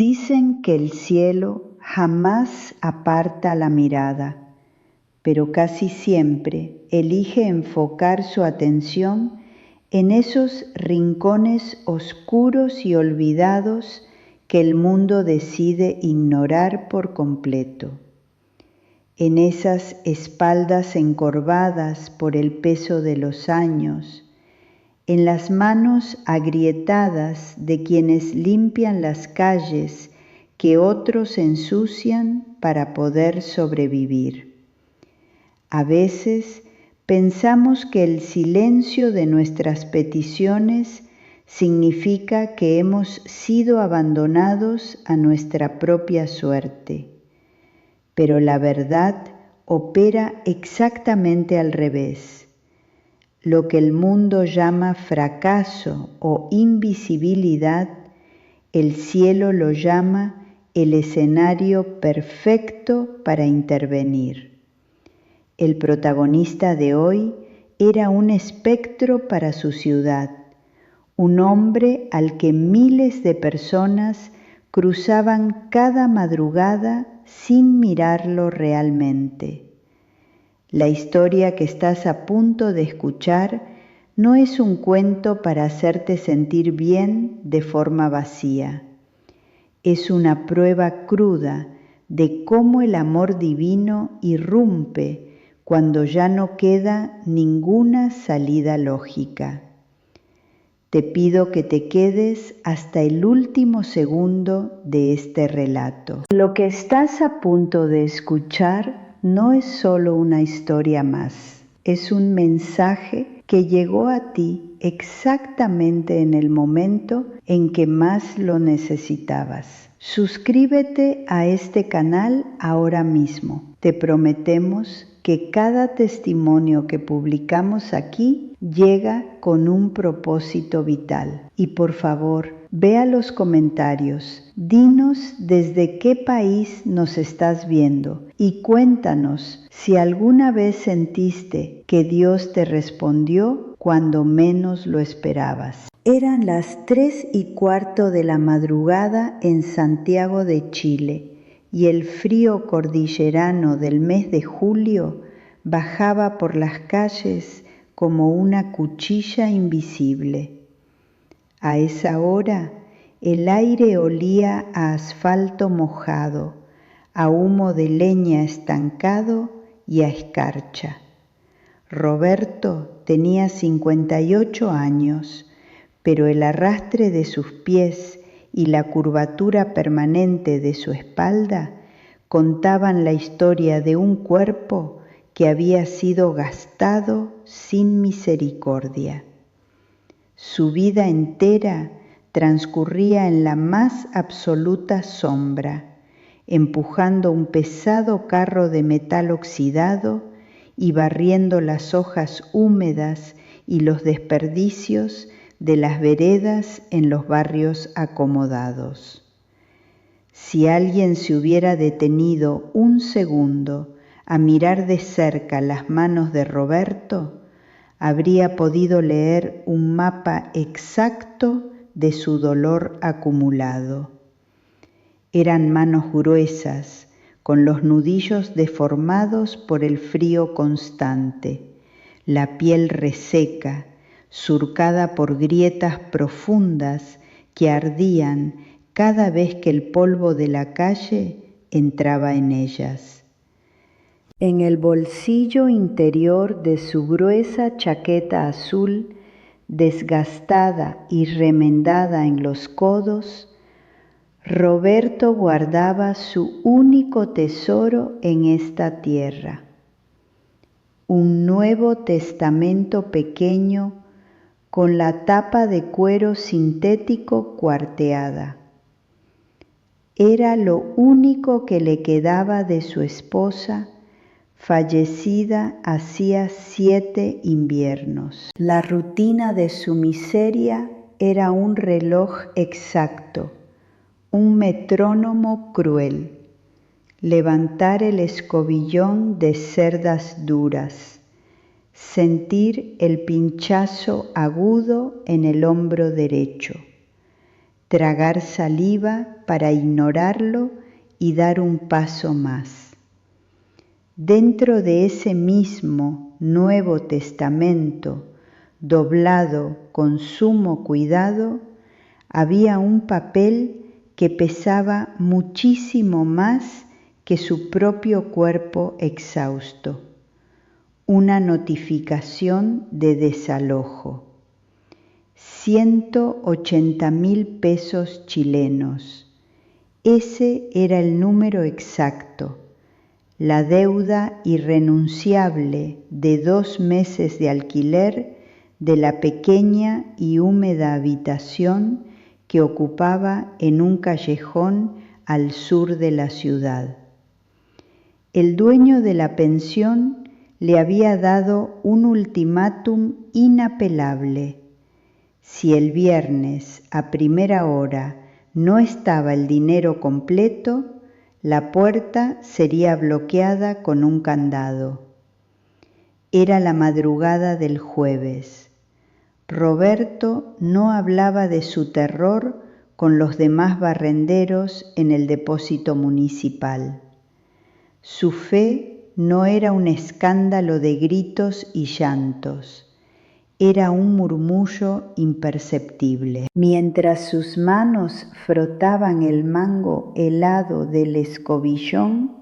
Dicen que el cielo jamás aparta la mirada, pero casi siempre elige enfocar su atención en esos rincones oscuros y olvidados que el mundo decide ignorar por completo. En esas espaldas encorvadas por el peso de los años, en las manos agrietadas de quienes limpian las calles que otros ensucian para poder sobrevivir. A veces pensamos que el silencio de nuestras peticiones significa que hemos sido abandonados a nuestra propia suerte, pero la verdad opera exactamente al revés. Lo que el mundo llama fracaso o invisibilidad, el cielo lo llama el escenario perfecto para intervenir. El protagonista de hoy era un espectro para su ciudad, un hombre al que miles de personas cruzaban cada madrugada sin mirarlo realmente. La historia que estás a punto de escuchar no es un cuento para hacerte sentir bien de forma vacía. Es una prueba cruda de cómo el amor divino irrumpe cuando ya no queda ninguna salida lógica. Te pido que te quedes hasta el último segundo de este relato. Lo que estás a punto de escuchar no es solo una historia más, es un mensaje que llegó a ti exactamente en el momento en que más lo necesitabas. Suscríbete a este canal ahora mismo. Te prometemos que cada testimonio que publicamos aquí llega con un propósito vital. Y por favor, ve a los comentarios, dinos desde qué país nos estás viendo y cuéntanos si alguna vez sentiste que Dios te respondió cuando menos lo esperabas. Eran las 3:15 de la madrugada en Santiago de Chile y el frío cordillerano del mes de julio bajaba por las calles como una cuchilla invisible. A esa hora el aire olía a asfalto mojado, a humo de leña estancado y a escarcha. Roberto tenía 58 años, pero el arrastre de sus pies y la curvatura permanente de su espalda contaban la historia de un cuerpo que había sido gastado sin misericordia. Su vida entera transcurría en la más absoluta sombra, empujando un pesado carro de metal oxidado y barriendo las hojas húmedas y los desperdicios de las veredas en los barrios acomodados. Si alguien se hubiera detenido un segundo a mirar de cerca las manos de Roberto, habría podido leer un mapa exacto de su dolor acumulado. Eran manos gruesas, con los nudillos deformados por el frío constante, la piel reseca, surcada por grietas profundas que ardían cada vez que el polvo de la calle entraba en ellas. En el bolsillo interior de su gruesa chaqueta azul, desgastada y remendada en los codos, Roberto guardaba su único tesoro en esta tierra, un Nuevo Testamento pequeño con la tapa de cuero sintético cuarteada. Era lo único que le quedaba de su esposa, fallecida hacía 7 inviernos. La rutina de su miseria era un reloj exacto, un metrónomo cruel, levantar el escobillón de cerdas duras, sentir el pinchazo agudo en el hombro derecho, tragar saliva para ignorarlo y dar un paso más. Dentro de ese mismo Nuevo Testamento, doblado con sumo cuidado, había un papel que pesaba muchísimo más que su propio cuerpo exhausto, una notificación de desalojo. 180.000 pesos chilenos. Ese era el número exacto, la deuda irrenunciable de 2 meses de alquiler de la pequeña y húmeda habitación que ocupaba en un callejón al sur de la ciudad. El dueño de la pensión le había dado un ultimátum inapelable. Si el viernes a primera hora no estaba el dinero completo, la puerta sería bloqueada con un candado. Era la madrugada del jueves. Roberto no hablaba de su terror con los demás barrenderos en el depósito municipal. Su fe no era un escándalo de gritos y llantos, era un murmullo imperceptible. Mientras sus manos frotaban el mango helado del escobillón,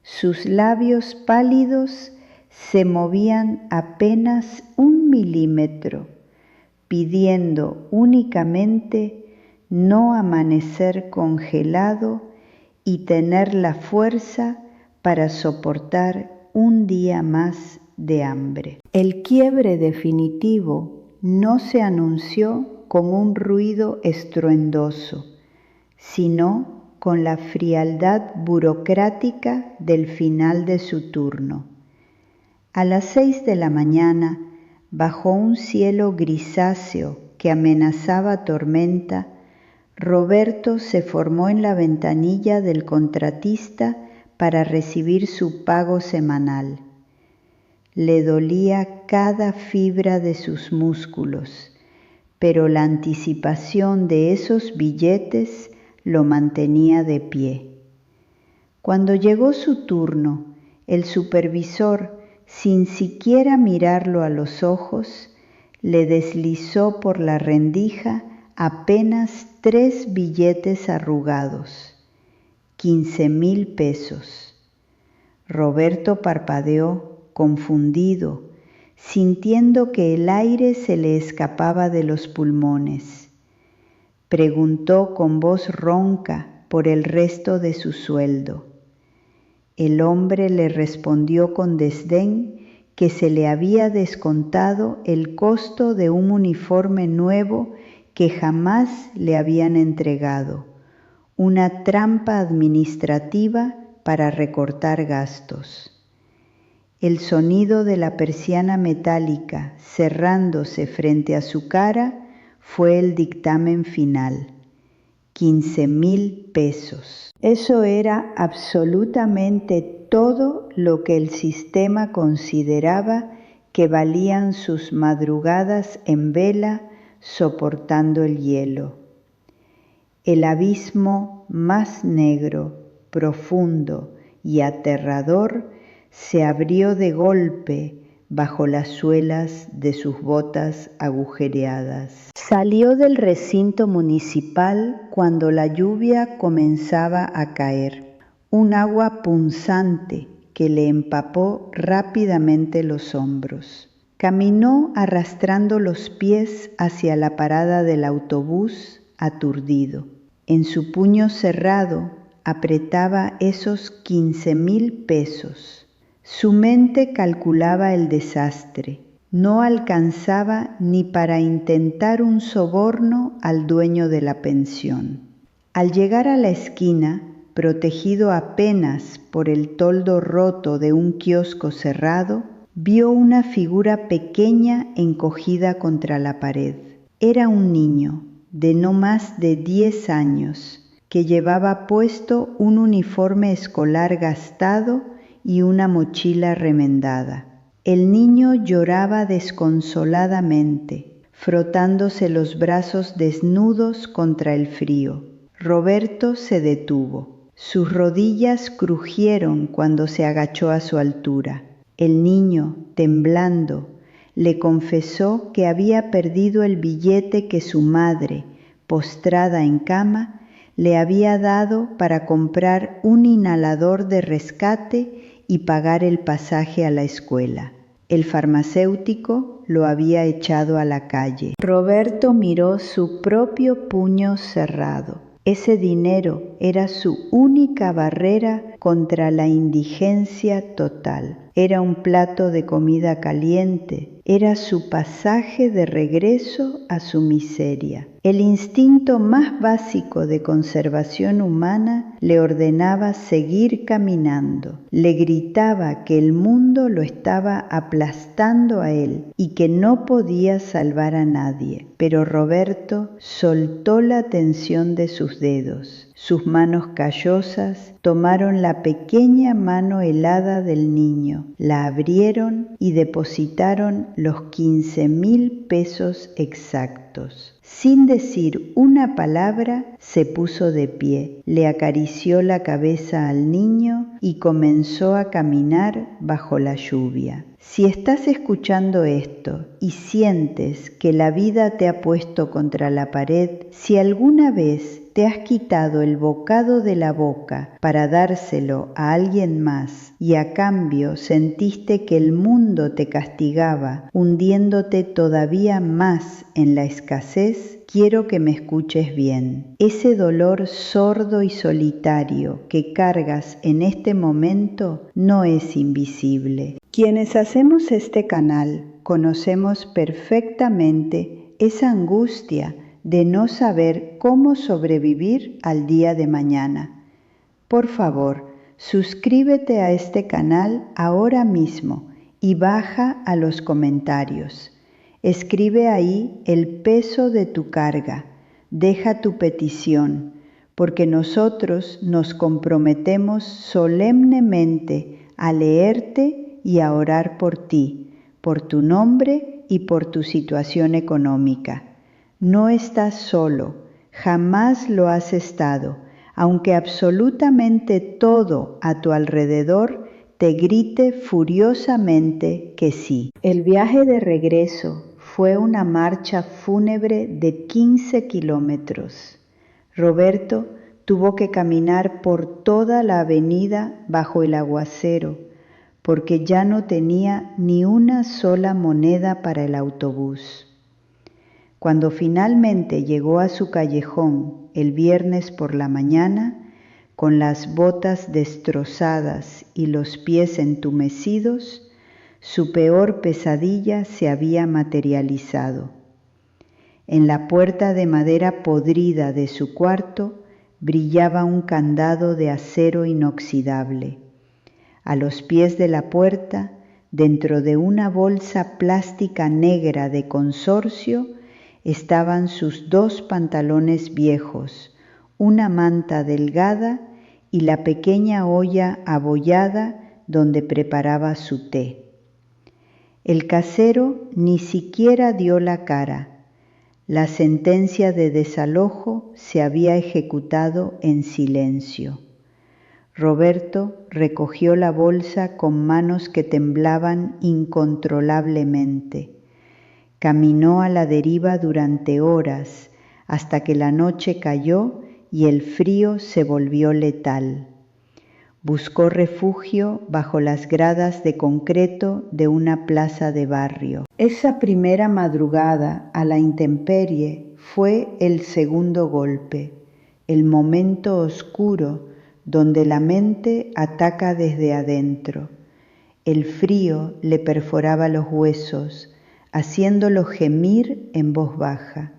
sus labios pálidos se movían apenas 1 milímetro, pidiendo únicamente no amanecer congelado y tener la fuerza para soportar un día más de hambre. El quiebre definitivo no se anunció con un ruido estruendoso, sino con la frialdad burocrática del final de su turno. A las 6 de la mañana, bajo un cielo grisáceo que amenazaba tormenta, Roberto se formó en la ventanilla del contratista para recibir su pago semanal. Le dolía cada fibra de sus músculos, pero la anticipación de esos billetes lo mantenía de pie. Cuando llegó su turno, el supervisor, sin siquiera mirarlo a los ojos, le deslizó por la rendija apenas 3 billetes arrugados, 15.000 pesos. Roberto parpadeó, confundido, sintiendo que el aire se le escapaba de los pulmones. Preguntó con voz ronca por el resto de su sueldo. El hombre le respondió con desdén que se le había descontado el costo de un uniforme nuevo que jamás le habían entregado, una trampa administrativa para recortar gastos. El sonido de la persiana metálica cerrándose frente a su cara fue el dictamen final. 15.000 pesos. Eso era absolutamente todo lo que el sistema consideraba que valían sus madrugadas en vela soportando el hielo. El abismo más negro, profundo y aterrador se abrió de golpe bajo las suelas de sus botas agujereadas. Salió del recinto municipal cuando la lluvia comenzaba a caer, un agua punzante que le empapó rápidamente los hombros. Caminó arrastrando los pies hacia la parada del autobús, aturdido. En su puño cerrado apretaba esos 15.000 pesos. Su mente calculaba el desastre. No alcanzaba ni para intentar un soborno al dueño de la pensión. Al llegar a la esquina, protegido apenas por el toldo roto de un kiosco cerrado, vio una figura pequeña encogida contra la pared. Era un niño de no más de 10 años que llevaba puesto un uniforme escolar gastado y una mochila remendada. El niño lloraba desconsoladamente, frotándose los brazos desnudos contra el frío. Roberto se detuvo. Sus rodillas crujieron cuando se agachó a su altura. El niño, temblando, le confesó que había perdido el billete que su madre, postrada en cama, le había dado para comprar un inhalador de rescate y pagar el pasaje a la escuela. El farmacéutico lo había echado a la calle. Roberto miró su propio puño cerrado. Ese dinero era su única barrera contra la indigencia total. Era un plato de comida caliente, era su pasaje de regreso a su miseria. El instinto más básico de conservación humana le ordenaba seguir caminando. Le gritaba que el mundo lo estaba aplastando a él y que no podía salvar a nadie. Pero Roberto soltó la tensión de sus dedos. Sus manos callosas tomaron la pequeña mano helada del niño, la abrieron y depositaron los 15,000 pesos exactos. Sin decir una palabra, se puso de pie, le acarició la cabeza al niño y comenzó a caminar bajo la lluvia. Si estás escuchando esto y sientes que la vida te ha puesto contra la pared, si alguna vez te has quitado el bocado de la boca para dárselo a alguien más y a cambio sentiste que el mundo te castigaba, hundiéndote todavía más en la escasez, quiero que me escuches bien. Ese dolor sordo y solitario que cargas en este momento no es invisible. Quienes hacemos este canal conocemos perfectamente esa angustia de no saber cómo sobrevivir al día de mañana. Por favor, suscríbete a este canal ahora mismo y baja a los comentarios. Escribe ahí el peso de tu carga, deja tu petición, porque nosotros nos comprometemos solemnemente a leerte y a orar por ti, por tu nombre y por tu situación económica. No estás solo, jamás lo has estado, aunque absolutamente todo a tu alrededor te grite furiosamente que sí. El viaje de regreso fue una marcha fúnebre de 15 kilómetros. Roberto tuvo que caminar por toda la avenida bajo el aguacero, porque ya no tenía ni una sola moneda para el autobús. Cuando finalmente llegó a su callejón el viernes por la mañana, con las botas destrozadas y los pies entumecidos, su peor pesadilla se había materializado. En la puerta de madera podrida de su cuarto brillaba un candado de acero inoxidable. A los pies de la puerta, dentro de una bolsa plástica negra de consorcio, estaban sus 2 pantalones viejos, una manta delgada y la pequeña olla abollada donde preparaba su té. El casero ni siquiera dio la cara. La sentencia de desalojo se había ejecutado en silencio. Roberto recogió la bolsa con manos que temblaban incontrolablemente. Caminó a la deriva durante horas hasta que la noche cayó y el frío se volvió letal. Buscó refugio bajo las gradas de concreto de una plaza de barrio. Esa primera madrugada a la intemperie fue el segundo golpe, el momento oscuro donde la mente ataca desde adentro. El frío le perforaba los huesos, haciéndolo gemir en voz baja.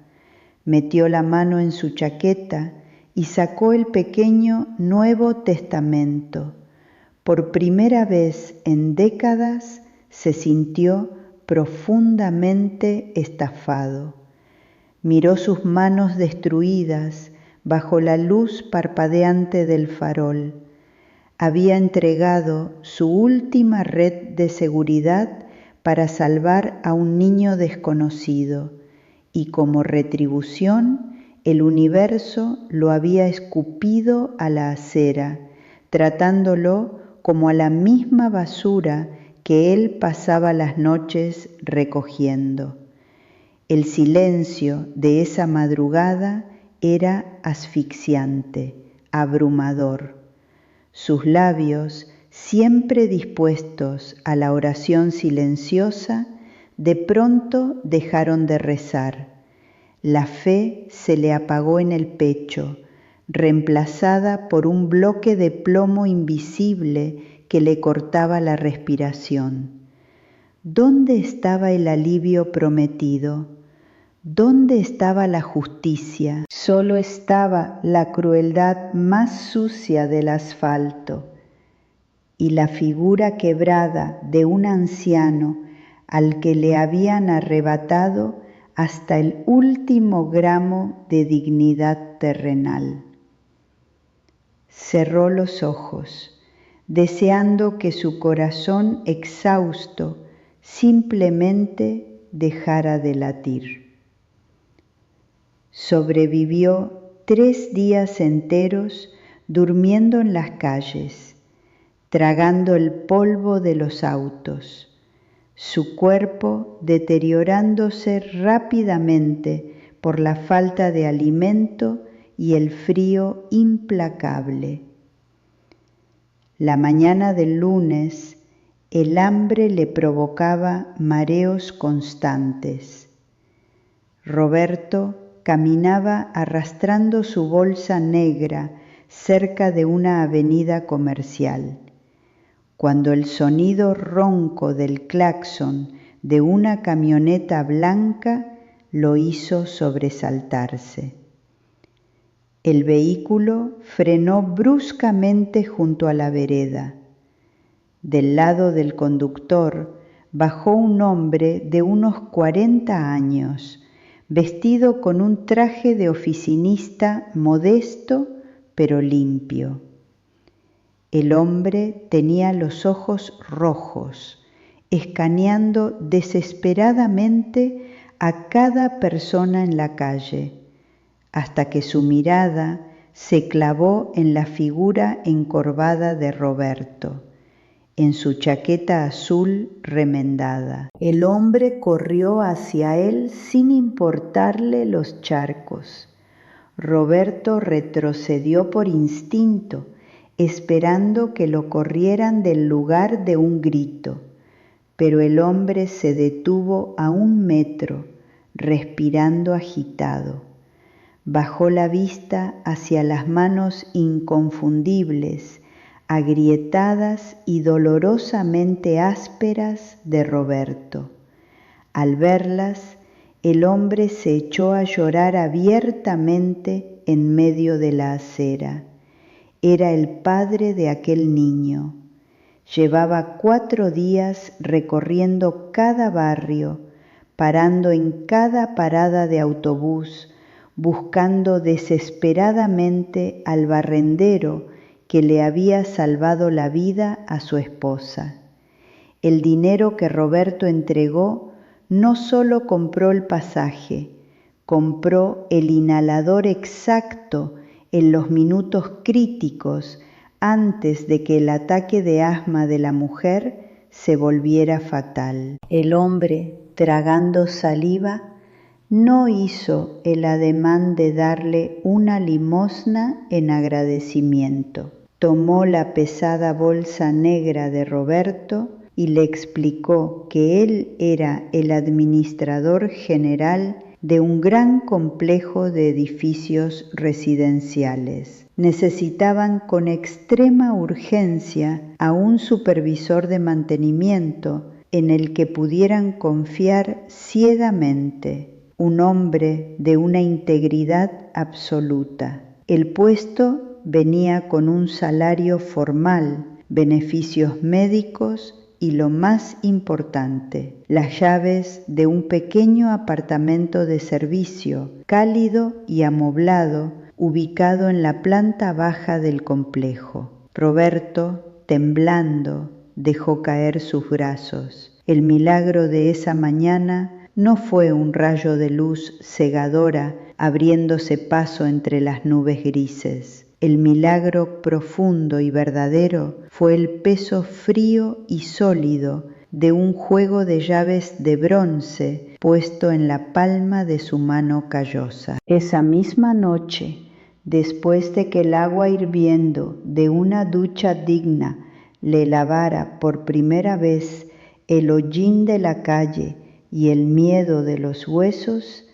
Metió la mano en su chaqueta y sacó el pequeño Nuevo Testamento. Por primera vez en décadas se sintió profundamente estafado. Miró sus manos destruidas bajo la luz parpadeante del farol. Había entregado su última red de seguridad para salvar a un niño desconocido y como retribución el universo lo había escupido a la acera, tratándolo como a la misma basura que él pasaba las noches recogiendo. El silencio de esa madrugada era asfixiante, abrumador. Sus labios, siempre dispuestos a la oración silenciosa, de pronto dejaron de rezar. La fe se le apagó en el pecho, reemplazada por un bloque de plomo invisible que le cortaba la respiración. ¿Dónde estaba el alivio prometido? ¿Dónde estaba la justicia? Solo estaba la crueldad más sucia del asfalto y la figura quebrada de un anciano al que le habían arrebatado hasta el último gramo de dignidad terrenal. Cerró los ojos, deseando que su corazón exhausto simplemente dejara de latir. Sobrevivió 3 días enteros durmiendo en las calles, tragando el polvo de los autos, su cuerpo deteriorándose rápidamente por la falta de alimento y el frío implacable. La mañana del lunes, el hambre le provocaba mareos constantes. Roberto caminaba arrastrando su bolsa negra cerca de una avenida comercial, cuando el sonido ronco del claxon de una camioneta blanca lo hizo sobresaltarse. El vehículo frenó bruscamente junto a la vereda. Del lado del conductor bajó un hombre de unos 40 años, vestido con un traje de oficinista modesto pero limpio. El hombre tenía los ojos rojos, escaneando desesperadamente a cada persona en la calle, hasta que su mirada se clavó en la figura encorvada de Roberto, en su chaqueta azul remendada. El hombre corrió hacia él sin importarle los charcos. Roberto retrocedió por instinto, esperando que lo corrieran del lugar de un grito, pero el hombre se detuvo a 1 metro, respirando agitado. Bajó la vista hacia las manos inconfundibles, agrietadas y dolorosamente ásperas de Roberto. Al verlas, el hombre se echó a llorar abiertamente en medio de la acera. Era el padre de aquel niño. Llevaba 4 días recorriendo cada barrio, parando en cada parada de autobús, buscando desesperadamente al barrendero que le había salvado la vida a su esposa. El dinero que Roberto entregó no solo compró el pasaje, compró el inhalador exacto en los minutos críticos antes de que el ataque de asma de la mujer se volviera fatal. El hombre, tragando saliva, no hizo el ademán de darle una limosna en agradecimiento. Tomó la pesada bolsa negra de Roberto y le explicó que él era el administrador general de un gran complejo de edificios residenciales. Necesitaban con extrema urgencia a un supervisor de mantenimiento en el que pudieran confiar ciegamente, un hombre de una integridad absoluta. El puesto venía con un salario formal, beneficios médicos y lo más importante, las llaves de un pequeño apartamento de servicio, cálido y amoblado, ubicado en la planta baja del complejo. Roberto, temblando, dejó caer sus brazos. El milagro de esa mañana no fue un rayo de luz cegadora abriéndose paso entre las nubes grises. El milagro profundo y verdadero fue el peso frío y sólido de un juego de llaves de bronce puesto en la palma de su mano callosa. Esa misma noche, después de que el agua hirviendo de una ducha digna le lavara por primera vez el hollín de la calle y el miedo de los huesos,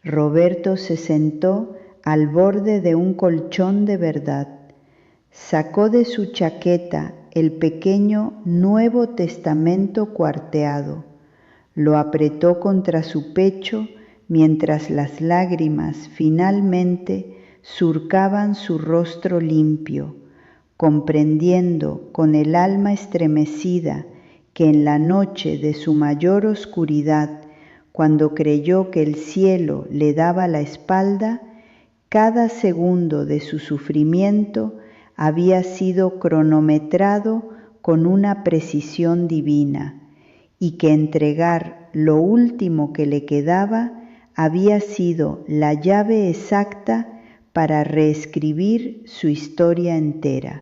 Roberto se sentó al borde de un colchón de verdad. Sacó de su chaqueta el pequeño Nuevo Testamento cuarteado, lo apretó contra su pecho mientras las lágrimas finalmente surcaban su rostro limpio, comprendiendo con el alma estremecida que en la noche de su mayor oscuridad, cuando creyó que el cielo le daba la espalda, cada segundo de su sufrimiento había sido cronometrado con una precisión divina, y que entregar lo último que le quedaba había sido la llave exacta para reescribir su historia entera.